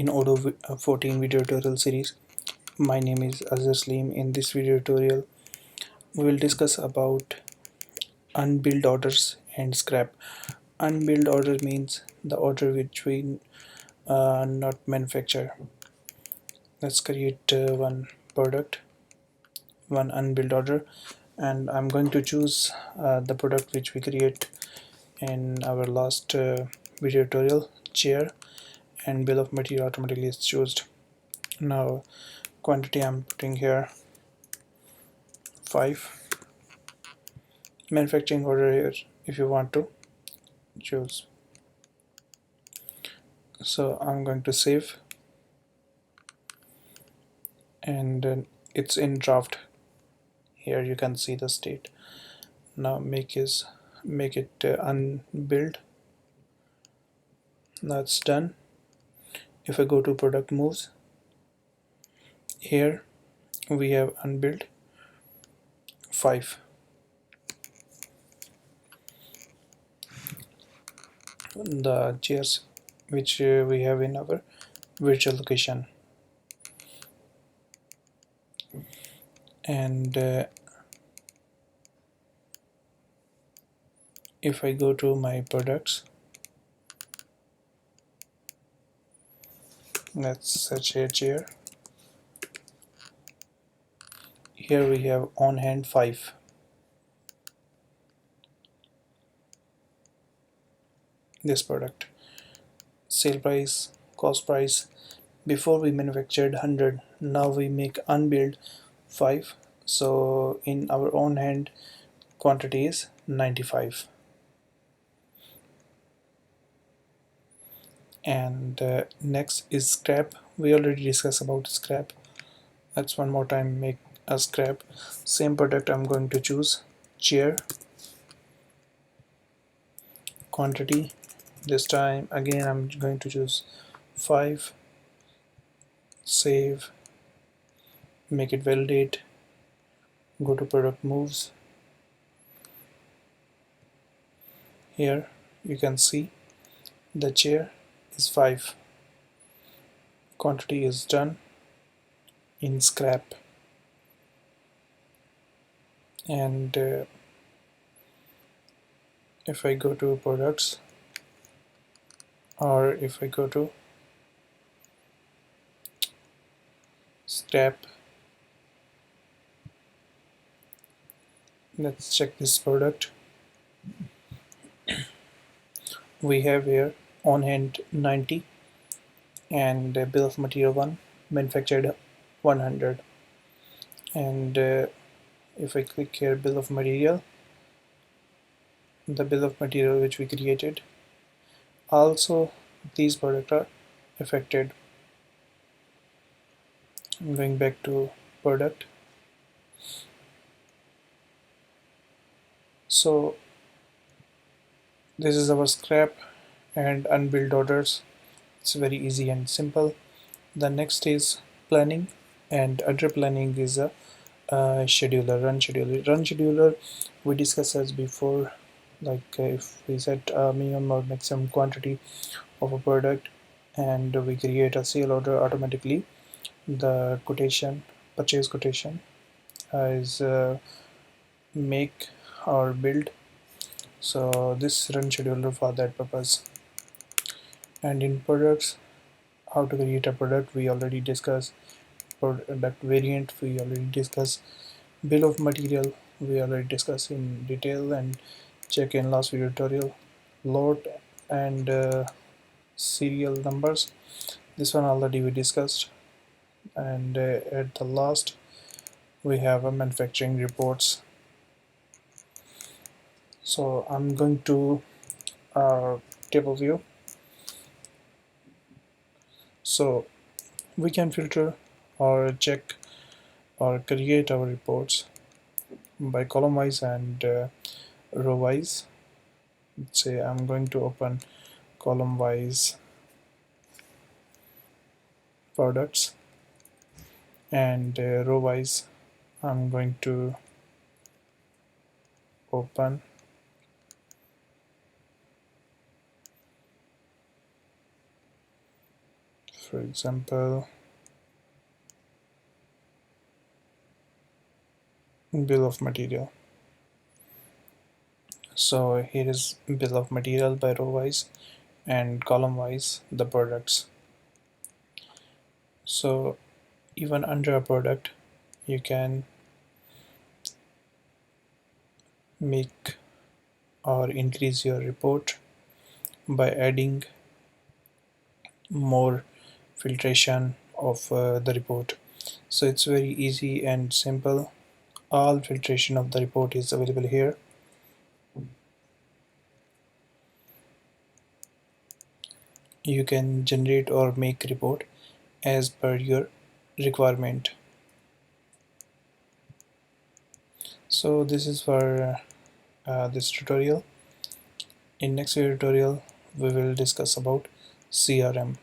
in Odoo 14 video tutorial series. My name is Azhar Saleem. In this video tutorial, we will discuss about unbilled orders and scrap. Unbilled order means the order which we not manufacture. Let's create one product, one unbilled order, and I'm going to choose the product which we create in our last video tutorial, chair, and bill of material automatically is chosen. Now quantity I'm putting here 5. Manufacturing order here if you want to choose. So I'm going to save, and then it's in draft. Here you can see the state. Now make it unbuild. That's done. If I go to product moves, here we have unbuild 5. The chairs which we have in our virtual location, and if I go to my products, let's search a chair. Here we have on hand 5. This product, sale price, cost price, before we manufactured 100, now we make unbilled 5, so in our own hand quantity is 95. And next is scrap. We already discussed about scrap. Let's one more time make a scrap. Same product, I'm going to choose chair, quantity. This time again I'm going to choose 5, save, make it validate, go to product moves. Here you can see the chair is 5, quantity is done in scrap. And if I go to products, or if I go to scrap, let's check this product. We have here on hand 90, and bill of material 1, manufactured 100. And if I click here bill of material, the bill of material which we created, also these products are affected. I'm going back to product. So this is our scrap and unbilled orders. It's very easy and simple. The next is planning, and under planning is a scheduler, run scheduler. Run scheduler we discussed as before, like if we set a minimum or maximum quantity of a product and we create a sale order, automatically the quotation, purchase quotation is make or build. So this run scheduler for that purpose. And in products, how to create a product we already discussed. Product variant we already discussed. Bill of material we already discussed in detail, and check in last video tutorial. Lot and serial numbers, this one already we discussed. And at the last we have a manufacturing reports. So I'm going to table view. So we can filter or check or create our reports by column wise and row wise. Let's say I'm going to open column wise products, and row wise I'm going to open For example, bill of material. So here is bill of material by row wise and column wise the products. So even under a product you can make or increase your report by adding more filtration of the report. So it's very easy and simple. All filtration of the report is available here. You can generate or make report as per your requirement. So this is for this tutorial. In next tutorial we will discuss about CRM.